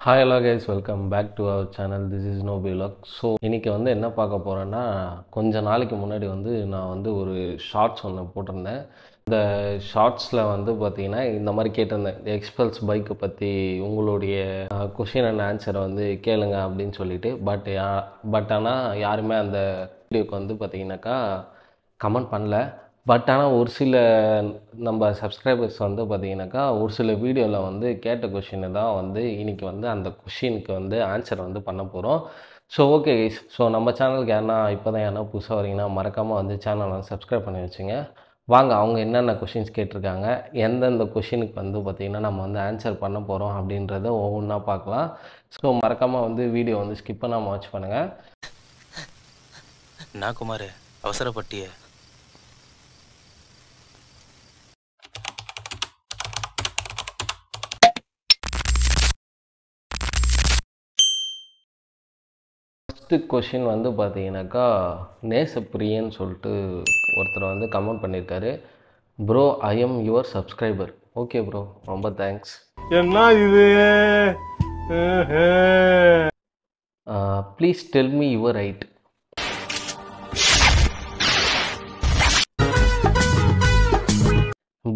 Hi hello guys, welcome back to our channel. This is no vlog. So இன்றைக்கி என்ன பார்க்க போகிறேன்னா, கொஞ்ச நாளைக்கு முன்னாடி நான் ஒரு ஷார்ட்ஸ் ஒன்று போட்டிருந்தேன். இந்த ஷார்ட்ஸில் பார்த்திங்கன்னா இந்த மாதிரி கேட்டிருந்தேன், எக்ஸ்பல்ஸ் பைக்கை பற்றி உங்களுடைய கொஷின் அண்ட் ஆன்சரை கேளுங்க அப்படின்னு சொல்லிட்டு. பட் ஆனால் யாருமே அந்த வீடியோக்கு பார்த்திங்கனாக்கா கமெண்ட் பண்ணல. பட் ஆனால் ஒரு சில நம்ம சப்ஸ்கிரைபர்ஸ் பார்த்திங்கனாக்கா ஒரு சில வீடியோவில் கேட்ட கொஷினை தான் இன்றைக்கி அந்த கொஷினுக்கு ஆன்சர் பண்ண போகிறோம். ஸோ ஓகே கைஸ், ஸோ நம்ம சேனலுக்கு யாருன்னா இப்போ தான் யாருன்னா புதுசாக வரீங்கன்னா மறக்காமல் சேனலை சப்ஸ்கிரைப் பண்ணி வச்சுங்க. வாங்க அவங்க என்னென்ன கொஷின்ஸ் கேட்டிருக்காங்க, எந்தெந்த கொஷினுக்கு பார்த்திங்கன்னா நம்ம ஆன்சர் பண்ண போகிறோம் அப்படின்றத ஒவ்வொன்றா பார்க்கலாம். ஸோ மறக்காமல் வீடியோ ஸ்கிப் பண்ணாமல் வாட்ச் பண்ணுங்கள். நான் குமார் அவசரப்பட்டிய ஃபஸ்ட்டு கொஷின் பார்த்தீங்கன்னாக்கா நேசப்பிரியன்னு சொல்லிட்டு ஒருத்தர் கமெண்ட் பண்ணியிருக்காரு. Bro, I am your subscriber. Okay bro, ரொம்ப தேங்க்ஸ். என்ன இது? Please tell me your height.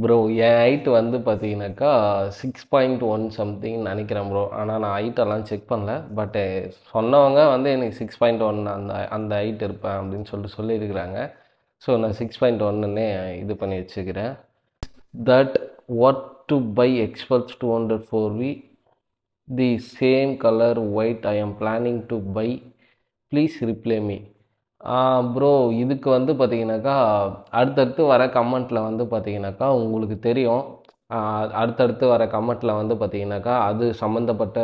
Bro, என் ஹைட்டு பார்த்தீங்கன்னாக்கா 6.1 சம்திங் நினைக்கிறேன் ப்ரோ. ஆனால் நான் ஹைட்டெல்லாம் செக் பண்ணல. பட்டு சொன்னவங்க எனக்கு 6.1 அந்த ஹைட் இருப்பேன் அப்படின்னு சொல்லியிருக்கிறாங்க. ஸோ நான் 6.1ன்னே இது பண்ணி வச்சுக்கிறேன். That what to buy Xpulse 204V the same colour white I am planning to buy, please reply me. Bro, இதுக்கு பார்த்தீங்கன்னாக்கா அடுத்தடுத்து வர கமெண்ட்டில் பார்த்தீங்கன்னாக்கா உங்களுக்கு தெரியும். அடுத்தடுத்து வர கமெண்ட்டில் பார்த்தீங்கன்னாக்கா அது சம்மந்தப்பட்ட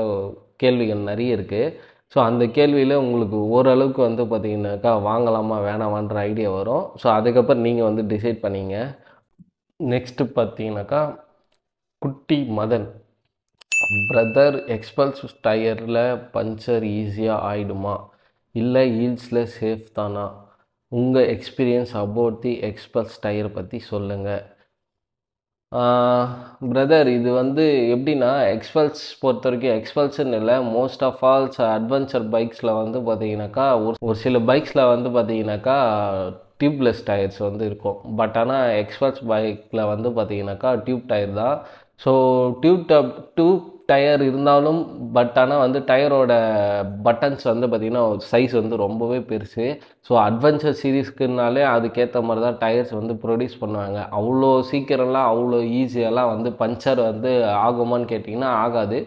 கேள்விகள் நிறைய இருக்குது. ஸோ அந்த கேள்வியில் உங்களுக்கு ஓரளவுக்கு பார்த்தீங்கன்னாக்கா வாங்கலாமா வேணாமான்ற ஐடியா வரும். ஸோ அதுக்கப்புறம் நீங்கள் டிசைட் பண்ணிங்க. நெக்ஸ்ட்டு பார்த்தீங்கன்னாக்கா குட்டி மதன், பிரதர், எக்ஸ்பல்ஸ் டயரில் பஞ்சர் ஈஸியாக ஆகிடுமா, இல்லை ஹீல்ஸில் சேஃப் தானா? உங்கள் experience about the Xpulse tyre பற்றி சொல்லுங்கள். பிரதர், இது எப்படின்னா எக்ஸ்பல்ஸ் பொறுத்த வரைக்கும் எக்ஸ்பல்ஸ்ன்னு இல்லை, மோஸ்ட் ஆஃப் ஆல்ஸ் அட்வென்ச்சர் பைக்ஸில் பார்த்தீங்கன்னாக்கா ஒரு சில பைக்ஸில் பார்த்தீங்கன்னாக்கா டியூப்லெஸ் டயர்ஸ் இருக்கும். பட் ஆனால் எக்ஸ்பல்ஸ் பைக்கில் பார்த்தீங்கன்னாக்கா டியூப் டயர் தான். ஸோ டியூப் டயர் இருந்தாலும் பட் ஆனால் டயரோட பட்டன்ஸ் பார்த்திங்கன்னா சைஸ் ரொம்பவே பெருசு. ஸோ அட்வென்ச்சர் சீரீஸ்க்குனாலே அதுக்கேற்ற மாதிரி தான் டயர்ஸ் ப்ரொடியூஸ் பண்ணுவாங்க. அவ்வளோ சீக்கிரம்லாம் அவ்வளோ ஈஸியெல்லாம் பஞ்சர் ஆகுமான்னு கேட்டிங்கன்னா ஆகாது.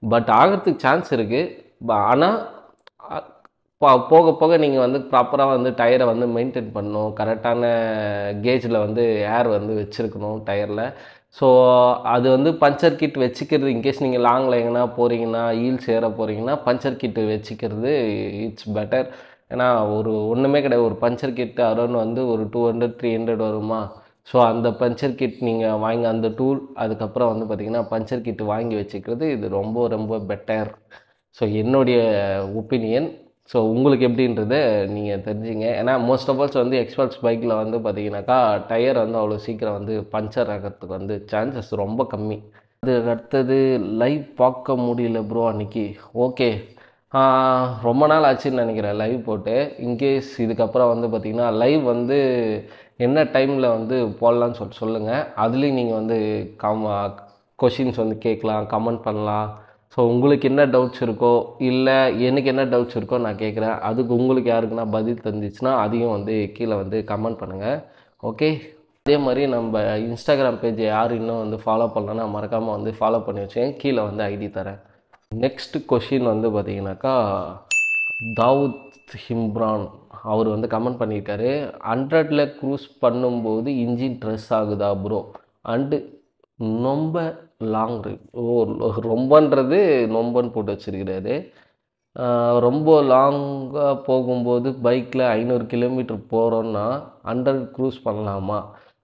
பட் ஆகிறதுக்கு சான்ஸ் இருக்குது. ஆனால் போக போக நீங்கள் ப்ராப்பராக டயரை மெயின்டைன் பண்ணணும். கரெக்டான கேஜில் ஏர் வச்சுருக்கணும் டயரில். ஸோ அது பஞ்சர் கிட் வச்சுக்கிறது, இன்கேஸ் நீங்கள் லாங்கில் எங்கன்னா போகிறீங்கன்னா, ஹீல்ஸ் ஏற போகிறீங்கன்னா பஞ்சர் கிட்டு வச்சுக்கிறது இட்ஸ் பெட்டர். ஏன்னா ஒன்றுமே கிடையாது, ஒரு பஞ்சர் கிட்டு அரௌண்ட் ஒரு 200-300 வருமா. ஸோ அந்த பஞ்சர் கிட் நீங்கள் வாங்கி அந்த டூல் அதுக்கப்புறம் பார்த்திங்கன்னா பஞ்சர் கிட்டு வாங்கி வச்சுக்கிறது இது ரொம்ப ரொம்ப பெட்டர். ஸோ என்னுடைய ஒப்பீனியன். ஸோ உங்களுக்கு எப்படின்றத நீங்கள் தெரிஞ்சுங்க. ஏன்னா மோஸ்ட் ஆஃப் ஆல்ஸ் எக்ஸ்பல்ஸ் பைக்கில் பார்த்தீங்கன்னாக்கா டயர் அவ்வளோ சீக்கிரம் பஞ்சர் ஆகிறதுக்கு சான்சஸ் ரொம்ப கம்மி. அதுக்கு அடுத்தது லைவ் பார்க்க முடியல ப்ரோ அன்றைக்கி. ஓகே, ரொம்ப நாள் ஆச்சுன்னு நினைக்கிறேன் லைவ் போட்டு. இன்கேஸ் இதுக்கப்புறம் பார்த்திங்கன்னா லைவ் என்ன டைமில் போடலான்னு சொல்லுங்கள். அதுலேயும் நீங்கள் கொஷின்ஸ் கேட்கலாம், கமெண்ட் பண்ணலாம். ஸோ உங்களுக்கு என்ன டவுட்ஸ் இருக்கோ இல்லை எனக்கு என்ன டவுட்ஸ் இருக்கோ நான் கேட்குறேன். அதுக்கு உங்களுக்கு யாருக்குன்னா பதில் தந்துச்சுன்னா அதையும் கீழே கமெண்ட் பண்ணுங்கள். ஓகே, அதே மாதிரி நம்ம இன்ஸ்டாகிராம் பேஜ் யார் இன்னும் ஃபாலோ பண்ணலன்னா மறக்காமல் ஃபாலோ பண்ணி வச்சுக்கேன். கீழே ஐடி தரேன். நெக்ஸ்ட் கொஷின் பார்த்தீங்கன்னாக்கா தாவூத் ஹிம்ரான் அவர் கமெண்ட் பண்ணியிருக்காரு. 100ல் க்ரூஸ் பண்ணும்போது இன்ஜின் ட்ரெஸ் ஆகுதா ப்ரோ, அண்டு ரொம்ப லாங் ரைட். ரொம்பன்றது நொம்பன்னு போட்டு வச்சுருக்கிறாரு. ரொம்ப லாங்காக போகும்போது பைக்கில் 500 கிலோமீட்டர் போகிறோன்னா 100 க்ரூஸ் பண்ணலாமா?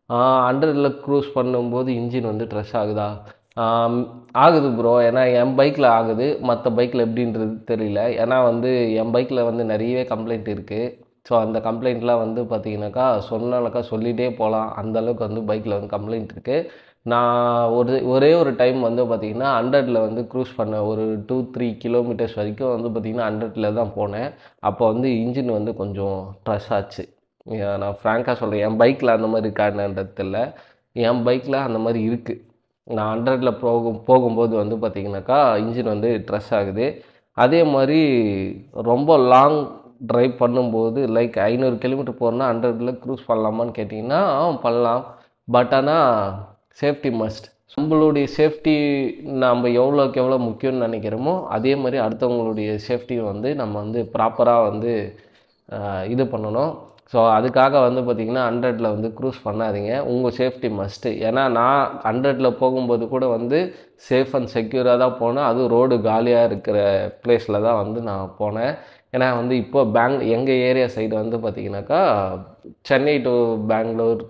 100ல் க்ரூஸ் பண்ணும்போது இன்ஜின் ட்ரெஸ் ஆகுதா? ஆகுது ப்ரோ. ஏன்னா என் பைக்கில் ஆகுது, மற்ற பைக்கில் எப்படின்றது தெரியல. ஏன்னா என் பைக்கில் நிறையவே கம்ப்ளைண்ட் இருக்குது. ஸோ அந்த கம்ப்ளைண்ட்லாம் பார்த்தீங்கன்னாக்கா சொன்னாலக்கா சொல்லிகிட்டே போகலாம். அந்தளவுக்கு பைக்கில் கம்ப்ளைண்ட் இருக்குது. நான் ஒரே ஒரு டைம் வந்து பார்த்திங்கன்னா 100ல் வந்து க்ரூஸ் பண்ணேன். ஒரு 2-3 கிலோமீட்டர்ஸ் வரைக்கும் வந்து பார்த்திங்கன்னா 100ல் தான் போனேன். அப்போ வந்து இன்ஜின் வந்து கொஞ்சம் ட்ரஸ் ஆச்சு. நான் ஃப்ராங்காக சொல்கிறேன், என் பைக்கில் அந்த மாதிரி இருக்கான்றது தெரியல. என் பைக்கில் அந்த மாதிரி இருக்குது. நான் 100ல் போகும்போது வந்து பார்த்திங்கனாக்கா இன்ஜின் வந்து ட்ரஸ் ஆகுது. அதே மாதிரி ரொம்ப லாங் ட்ரைவ் பண்ணும்போது லைக் 500 கிலோமீட்டர் போகிறோன்னா 100ல் க்ரூஸ் பண்ணலாமான்னு கேட்டிங்கன்னா பண்ணலாம். பட் ஆனால் சேஃப்டி மஸ்ட். நம்மளுடைய சேஃப்டி நம்ம எவ்வளோக்கு எவ்வளோ முக்கியம்னு நினைக்கிறோமோ அதே மாதிரி அடுத்தவங்களுடைய சேஃப்டியை வந்து நம்ம வந்து ப்ராப்பராக வந்து இது பண்ணணும். ஸோ அதுக்காக வந்து பார்த்திங்கன்னா 100ல் வந்து க்ரூஸ் பண்ணாதீங்க. உங்கள் சேஃப்டி மஸ்ட்டு. ஏன்னா நான் 100ல் போகும்போது கூட வந்து சேஃப் அண்ட் செக்யூராக தான் போனேன். அதுவும் ரோடு காலியாக இருக்கிற பிளேஸில் தான் வந்து நான் போனேன். ஏன்னா வந்து இப்போ எங்கள் ஏரியா சைடு வந்து பார்த்திங்கனாக்கா சென்னை டு பெங்களூர்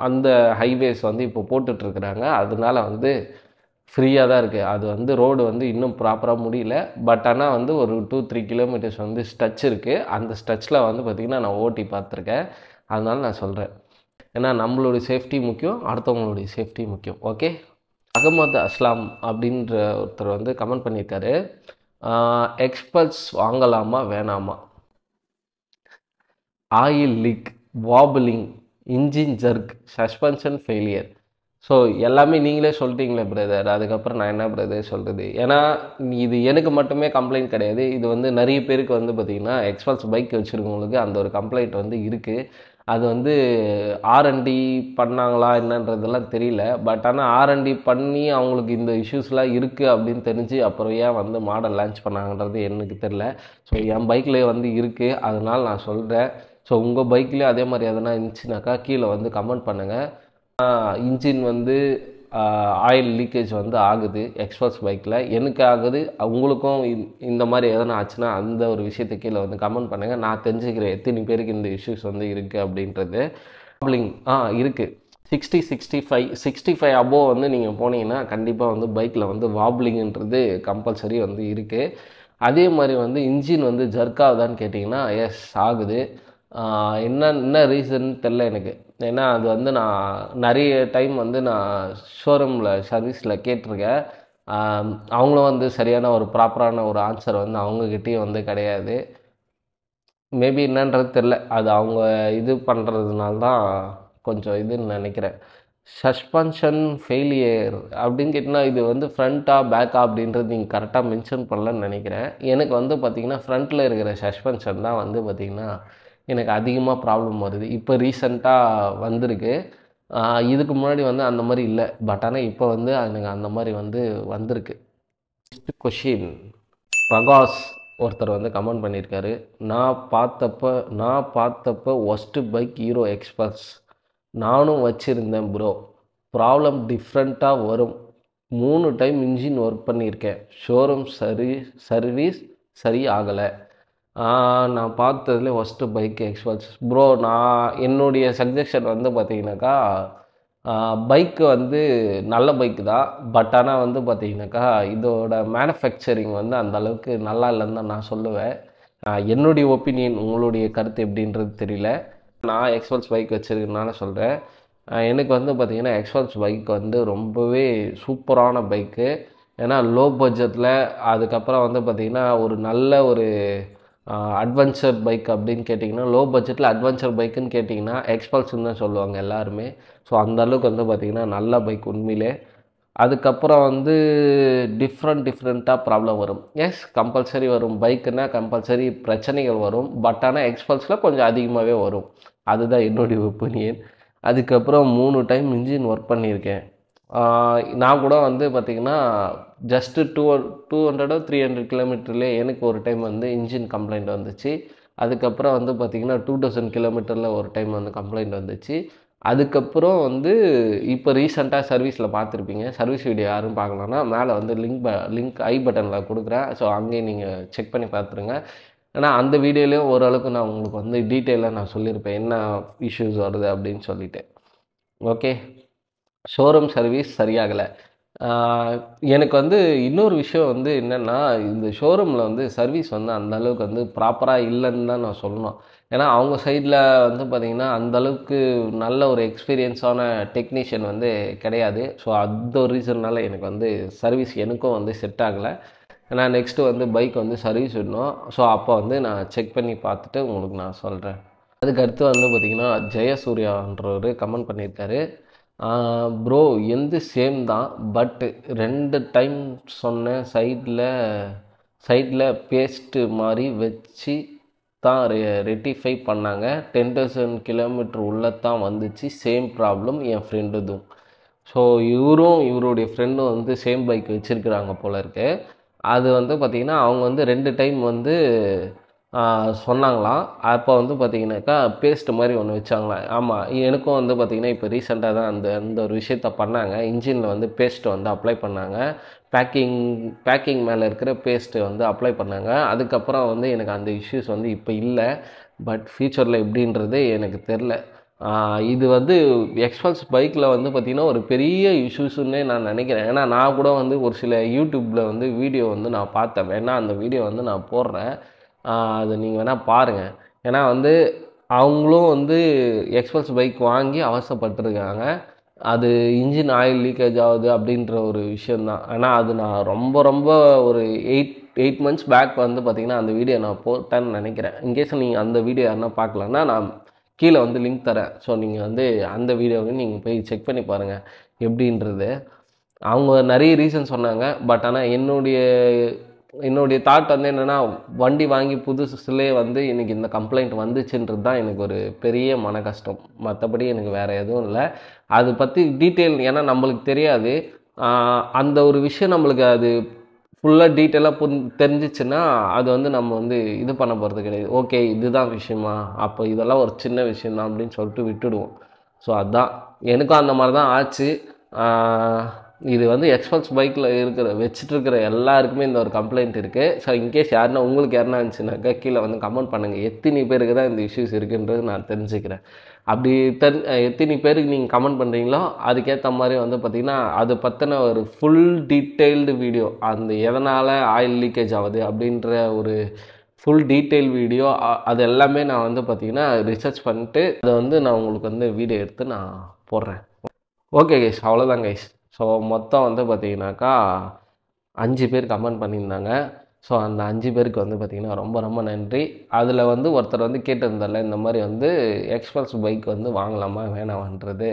அந்த ஹைவேஸ் வந்து இப்போ போட்டுட்ருக்குறாங்க. அதனால வந்து ஃப்ரீயாக தான் இருக்குது. அது வந்து ரோடு வந்து இன்னும் ப்ராப்பராக முடியல. பட் ஆனால் வந்து ஒரு 2-3 கிலோமீட்டர்ஸ் வந்து ஸ்ட்ரெச் இருக்குது. அந்த ஸ்ட்ரெச்சில் வந்து பார்த்திங்கன்னா நான் ஓட்டி பார்த்துருக்கேன். அதனால நான் சொல்கிறேன், ஏன்னா நம்மளுடைய சேஃப்டி முக்கியம், அடுத்தவங்களுடைய சேஃப்டி முக்கியம். ஓகே. அகமது அஸ்லாம் அப்படின்ற ஒருத்தர் வந்து கமெண்ட் பண்ணியிருக்காரு, எக்ஸ்பல்ஸ் வாங்கலாமா வேணாமா, oil league, வாபிளிங், engine jerk, suspension failure. So எல்லாமே நீங்களே சொல்லிட்டீங்களே பிரதர், அதுக்கப்புறம் நான் என்ன பிரதர் சொல்கிறது. ஏன்னா இது எனக்கு மட்டுமே கம்ப்ளைண்ட் கிடையாது. இது வந்து நிறைய பேருக்கு வந்து பார்த்திங்கன்னா எக்ஸ்பல்ஸ் பைக் வச்சுருக்கவங்களுக்கு அந்த ஒரு கம்ப்ளைண்ட் வந்து இருக்குது. அது வந்து ஆர்என்டி பண்ணாங்களா என்னன்றதெல்லாம் தெரியல. பட் ஆனால் ஆர்என்டி பண்ணி அவங்களுக்கு இந்த இஷ்யூஸ்லாம் இருக்குது அப்படின்னு தெரிஞ்சு அப்புறம் ஏன் வந்து மாடல் லான்ச் பண்ணாங்கன்றது எனக்கு தெரில. ஸோ என் பைக்லேயே வந்து இருக்குது, அதனால் நான் சொல்கிறேன். ஸோ உங்கள் பைக்லேயே அதே மாதிரி எதனா இருந்துச்சுனாக்கா கீழே வந்து கமெண்ட் பண்ணுங்கள். இன்ஜின் வந்து ஆயில் லீக்கேஜ் வந்து ஆகுது எக்ஸ்பல்ஸ் பைக்கில், எனக்கு ஆகுது, உங்களுக்கும் இந்த மாதிரி எதனா ஆச்சுன்னா அந்த ஒரு விஷயத்தை கீழே வந்து கமெண்ட் பண்ணுங்கள். நான் தெரிஞ்சுக்கிறேன் எத்தனை பேருக்கு இந்த இஷ்யூஸ் வந்து இருக்குது அப்படின்றது. வாப்ளிங் இருக்குது. 65 அபோவ் வந்து நீங்கள் போனீங்கன்னா கண்டிப்பாக வந்து பைக்கில் வந்து வாப்ளிங்ன்றது கம்பல்சரி வந்து இருக்குது. அதே மாதிரி வந்து இன்ஜின் வந்து ஜர்க் ஆகுதான்னு கேட்டிங்கன்னா எஸ் ஆகுது. என்ன ரீசன் தெரில எனக்கு. ஏன்னா அது வந்து நான் நிறைய டைம் வந்து நான் ஷோரூமில் சர்வீஸில் கேட்டிருக்கேன். அவங்களும் வந்து சரியான ஒரு ப்ராப்பரான ஒரு ஆன்சர் வந்து அவங்கக்கிட்டேயும் வந்து கிடையாது. மேபி என்னன்றது தெரில, அது அவங்க இது பண்ணுறதுனால தான் கொஞ்சம் இதுன்னு நினைக்கிறேன். சஸ்பென்ஷன் ஃபெயிலியர் அப்படின்னு கேட்டிங்கன்னா இது வந்து ஃப்ரண்ட்டா பேக்கா அப்படின்றது நீங்கள் கரெக்டாக மென்ஷன் பண்ணலன்னு நினைக்கிறேன். எனக்கு வந்து பார்த்திங்கன்னா ஃப்ரண்ட்டில் இருக்கிற சஸ்பென்ஷன் தான் வந்து பார்த்திங்கன்னா எனக்கு அதிகமாக ப்ராப்ளம் வருது. இப்போ ரீசெண்டாக வந்திருக்கு. இதுக்கு முன்னாடி வந்து அந்த மாதிரி இல்லை. பட் ஆனால் இப்போ வந்து எனக்கு அந்த மாதிரி வந்து வந்திருக்கு. நெக்ஸ்ட் கொஷின், பிரகாஷ் ஒருத்தர் வந்து கமெண்ட் பண்ணியிருக்காரு, நான் பார்த்தப்ப ஒஸ்ட்டு பைக் ஹீரோ எக்ஸ்பல்ஸ். நானும் வச்சுருந்தேன் ப்ரோ. ப்ராப்ளம் டிஃப்ரெண்ட்டாக வரும். 3 டைம் இன்ஜின் ஒர்க் பண்ணியிருக்கேன். ஷோரூம் சர்வீஸ் சரி ஆகலை. நான் பார்த்ததுல ஒஸ்ட்டு பைக் எக்ஸ்பல்ஸ். ப்ரோ என்னுடைய சஜஷன் வந்து பார்த்தீங்கன்னாக்கா பைக்கு வந்து நல்ல பைக்கு தான். பட் ஆனால் வந்து பார்த்தீங்கன்னாக்கா இதோட மேனுஃபேக்சரிங் வந்து அந்தளவுக்கு நல்லா இல்லைன்னு தான் நான் சொல்லுவேன். என்னுடைய ஒப்பீனியன், உங்களுடைய கருத்து எப்படின்றது தெரியல. நான் எக்ஸ்பல்ஸ் பைக் வச்சுருக்கனால சொல்கிறேன். எனக்கு வந்து பார்த்திங்கன்னா எக்ஸ்பல்ஸ் பைக் வந்து ரொம்பவே சூப்பரான பைக்கு. ஏன்னா லோ பட்ஜெட்டில், அதுக்கப்புறம் வந்து பார்த்திங்கன்னா ஒரு நல்ல ஒரு அட்வென்ச்சர் பைக் அப்படின்னு கேட்டிங்கன்னா, லோ பட்ஜெட்டில் அட்வென்ச்சர் பைக்குன்னு கேட்டிங்கன்னா எக்ஸ்பல்ஸ்ன்னு தான் சொல்லுவாங்க எல்லாருமே. ஸோ அந்தளவுக்கு வந்து பார்த்திங்கன்னா நல்ல பைக் உண்மையிலே. அதுக்கப்புறம் வந்து டிஃப்ரெண்ட்டாக ப்ராப்ளம் வரும். எஸ், கம்பல்சரி வரும். பைக்குன்னா கம்பல்சரி பிரச்சனைகள் வரும். பட் ஆனால் எக்ஸ்பல்ஸில் கொஞ்சம் அதிகமாகவே வரும். அதுதான் என்னுடைய ஒப்பீனியன். அதுக்கப்புறம் 3 டைம் இன்ஜின் ஒர்க் பண்ணியிருக்கேன். நான் கூட வந்து பார்த்திங்கன்னா ஜஸ்ட்டு 200-300 கிலோமீட்டர்லேயே எனக்கு ஒரு டைம் வந்து இன்ஜின் கம்ப்ளைண்ட் வந்துச்சு. அதுக்கப்புறம் வந்து பார்த்திங்கன்னா 2000 கிலோமீட்டரில் ஒரு டைம் வந்து கம்ப்ளைண்ட் வந்துச்சு. அதுக்கப்புறம் வந்து இப்போ ரீசெண்டாக சர்வீஸில் பார்த்துருப்பீங்க. சர்வீஸ் வீடியோ யாரும் பார்க்கலன்னா மேலே வந்து லிங்க் ஐ பட்டனில் கொடுக்குறேன். ஸோ அங்கேயும் நீங்கள் செக் பண்ணி பார்த்துருங்க. ஏன்னா அந்த வீடியோலேயும் ஓரளவுக்கு நான் உங்களுக்கு வந்து டீட்டெயிலாக நான் சொல்லியிருப்பேன் என்ன இஷ்யூஸ் வருது அப்படின்னு சொல்லிட்டு. ஓகே. ஷோரூம் சர்வீஸ் சரியாகலை. எனக்கு வந்து இன்னொரு விஷயம் வந்து என்னென்னா, இந்த ஷோரூமில் வந்து சர்வீஸ் வந்து அந்த அளவுக்கு வந்து ப்ராப்பராக இல்லைன்னு தான் நான் சொல்லணும். ஏன்னா அவங்க சைடில் வந்து பார்த்திங்கன்னா அந்தளவுக்கு நல்ல ஒரு எக்ஸ்பீரியன்ஸான டெக்னீஷியன் வந்து கிடையாது. ஸோ அந்த ஒரு ரீசன்னால எனக்கு வந்து சர்வீஸ் எனக்கும் வந்து செட் ஆகலை. ஏன்னா நெக்ஸ்ட்டு வந்து பைக் வந்து சர்வீஸ் விடணும். ஸோ அப்போ வந்து நான் செக் பண்ணி பார்த்துட்டு உங்களுக்கு நான் சொல்கிறேன். அதுக்கு அடுத்து வந்து பார்த்திங்கன்னா ஜெயசூர்யான்றவர் கமெண்ட் பண்ணியிருக்காரு. ப்ரோ எந்த சேம் தான், பட் 2 டைம் சொன்னேன், சைடில் பேஸ்ட்டு மாதிரி வச்சு தான் ரெட்டிஃபை பண்ணாங்க. 10,000 கிலோமீட்டர் உள்ளே தான் வந்துச்சு. சேம் ப்ராப்ளம் என் ஃப்ரெண்டுதும். ஸோ இவருடைய ஃப்ரெண்டும் வந்து சேம் பைக் வச்சுருக்குறாங்க போல இருக்கு. அது வந்து பார்த்திங்கன்னா அவங்க வந்து 2 டைம் வந்து சொன்னாங்களாம். அப்போ வந்து பார்த்திங்கனாக்கா பேஸ்ட் மாதிரி ஒன்று வச்சாங்களாம். ஆமாம், எனக்கும் வந்து பார்த்திங்கன்னா இப்போ ரீசெண்டாக தான் அந்த ஒரு விஷயத்த பண்ணாங்க. இன்ஜினில் வந்து பேஸ்ட்டு வந்து அப்ளை பண்ணாங்க. பேக்கிங் மேலே இருக்கிற பேஸ்ட்டு வந்து அப்ளை பண்ணாங்க. அதுக்கப்புறம் வந்து எனக்கு அந்த இஷ்யூஸ் வந்து இப்போ இல்லை. பட் ஃப்யூச்சரில் எப்படின்றது எனக்கு தெரில. இது வந்து எக்ஸ்பல்ஸ் பைக்கில் வந்து பார்த்திங்கன்னா ஒரு பெரிய இஷ்யூஸுன்னே நான் நினைக்கிறேன். ஏன்னா நான் கூட வந்து ஒரு சில யூடியூப்பில் வந்து வீடியோ வந்து நான் பார்த்தேன். வேணா அந்த வீடியோ வந்து நான் போடுறேன். அது நீங்கள் வேணால் பாருங்கள். ஏன்னா வந்து அவங்களும் வந்து எக்ஸ்பல்ஸ் பைக் வாங்கி அவசரப்பட்டுருக்காங்க. அது இன்ஜின் ஆயில் லீக்கேஜ் ஆகுது அப்படின்ற ஒரு விஷயந்தான். ஏன்னா அது நான் ரொம்ப ஒரு 8 மந்த்ஸ் பேக் வந்து பார்த்திங்கன்னா அந்த வீடியோ நான் போட்டேன்னு நினைக்கிறேன். இன்கேஸ் நீங்கள் அந்த வீடியோ யாருன்னா பார்க்கலன்னா நான் கீழே வந்து லிங்க் தரேன். ஸோ நீங்கள் வந்து அந்த வீடியோவை நீங்கள் போய் செக் பண்ணி பாருங்கள் எப்படின்றது. அவங்க நிறைய ரீசன் சொன்னாங்க. பட் ஆனால் என்னுடைய தாட் வந்து என்னென்னா, வண்டி வாங்கி புதுசுலேயே வந்து எனக்கு இந்த கம்ப்ளைண்ட் வந்துச்சுன்றது தான் எனக்கு ஒரு பெரிய மன கஷ்டம். மற்றபடி எனக்கு வேறு எதுவும் இல்லை. அதை பற்றி டீட்டெயில் ஏன்னா நம்மளுக்கு தெரியாது. அந்த ஒரு விஷயம் நம்மளுக்கு அது ஃபுல்லாக டீட்டெயிலாக தெரிஞ்சிச்சுன்னா அது வந்து நம்ம வந்து இது பண்ண போகிறது கிடையாது. ஓகே இதுதான் விஷயமா, அப்போ இதெல்லாம் ஒரு சின்ன விஷயந்தான் அப்படின்னு சொல்லிட்டு விட்டுடுவோம். ஸோ அதுதான் எனக்கும் அந்த மாதிரி தான் ஆச்சு. இது வந்து எக்ஸ்பல்ஸ் பைக்கில் வச்சுட்ருக்கிற எல்லாருக்குமே இந்த ஒரு கம்ப்ளைண்ட் இருக்குது. ஸோ இன்கேஸ் உங்களுக்கு யாருன்னா இருந்துச்சுனாக்கா கீழே வந்து கமெண்ட் பண்ணுங்கள். எத்தனை பேருக்கு தான் இந்த இஷ்யூஸ் இருக்குன்றது நான் தெரிஞ்சுக்கிறேன். அப்படி எத்தனை பேருக்கு நீங்கள் கமெண்ட் பண்ணுறீங்களோ அதுக்கேற்ற மாதிரி வந்து பார்த்திங்கன்னா அது பற்றின ஒரு ஃபுல் டீட்டெயில்டு வீடியோ, அந்த எதனால் ஆயில் லீக்கேஜ் ஆகுது அப்படின்ற ஒரு ஃபுல் டீட்டெயில் வீடியோ அது எல்லாமே நான் வந்து பார்த்திங்கன்னா ரிசர்ச் பண்ணிட்டு அதை வந்து நான் உங்களுக்கு வந்து வீடியோ எடுத்து நான் போடுறேன். ஓகே கைஸ், அவ்வளோதான் கைஸ். ஸோ மொத்தம் வந்து பார்த்திங்கனாக்கா 5 பேர் கமெண்ட் பண்ணியிருந்தாங்க. ஸோ அந்த 5 பேருக்கு வந்து பார்த்திங்கன்னா ரொம்ப நன்றி. அதில் வந்து ஒருத்தர் வந்து கேட்டிருந்தால இந்த மாதிரி வந்து எக்ஸ்பல்ஸ் பைக் வந்து வாங்கலாமா வேணாமான்றது.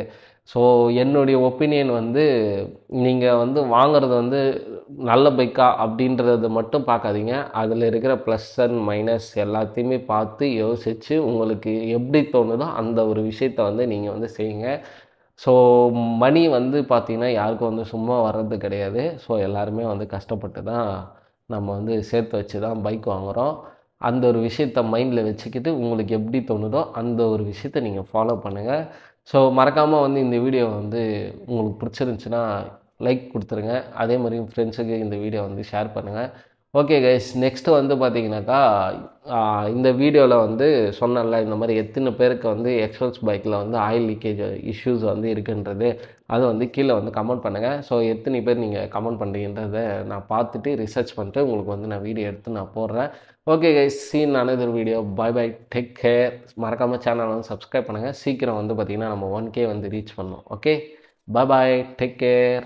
ஸோ என்னுடைய ஒப்பீனியன் வந்து நீங்கள் வந்து வாங்குறது வந்து நல்ல பைக்கா அப்படின்றத மட்டும் பார்க்காதீங்க. அதில் இருக்கிற ப்ளஸ் அண்ட் மைனஸ் எல்லாத்தையுமே பார்த்து யோசித்து உங்களுக்கு எப்படி தோணுதோ அந்த ஒரு விஷயத்தை வந்து நீங்கள் வந்து செய்யுங்க. ஸோ மணி வந்து பார்த்திங்கன்னா யாருக்கும் வந்து சும்மா வர்றது கிடையாது. ஸோ எல்லாருமே வந்து கஷ்டப்பட்டு தான் நம்ம வந்து சேர்த்து வச்சு தான் பைக் வாங்குகிறோம். அந்த ஒரு விஷயத்த மைண்டில் வச்சுக்கிட்டு உங்களுக்கு எப்படி தோணுதோ அந்த ஒரு விஷயத்த நீங்கள் ஃபாலோ பண்ணுங்கள். ஸோ மறக்காமல் வந்து இந்த வீடியோ வந்து உங்களுக்கு பிடிச்சிருந்துச்சுன்னா லைக் கொடுத்துருங்க. அதே மாதிரி ஃப்ரெண்ட்ஸுக்கு இந்த வீடியோ வந்து ஷேர் பண்ணுங்கள். ஓகே கைஸ், நெக்ஸ்ட்டு வந்து பார்த்திங்கனாக்கா இந்த வீடியோவில் வந்து சொன்னல இந்த மாதிரி எத்தனை பேருக்கு வந்து எக்ஸ்பல்ஸ் பைக்கில் வந்து ஆயில் லீக்கேஜ் இஷ்யூஸ் வந்து இருக்குன்றது அது வந்து கீழே வந்து கமெண்ட் பண்ணுங்கள். ஸோ எத்தனை பேர் நீங்கள் கமெண்ட் பண்ணுறீங்கன்றதை நான் பார்த்துட்டு ரிசர்ச் பண்ணிட்டு உங்களுக்கு வந்து நான் வீடியோ எடுத்து நான் போடுறேன். Okay guys, seen another video. Bye take care. மறக்காமல் சேனலை வந்து சப்ஸ்கிரைப் பண்ணுங்கள். சீக்கிரம் வந்து பார்த்திங்கன்னா நம்ம 1K வந்து ரீச் பண்ணோம். Okay, by take care.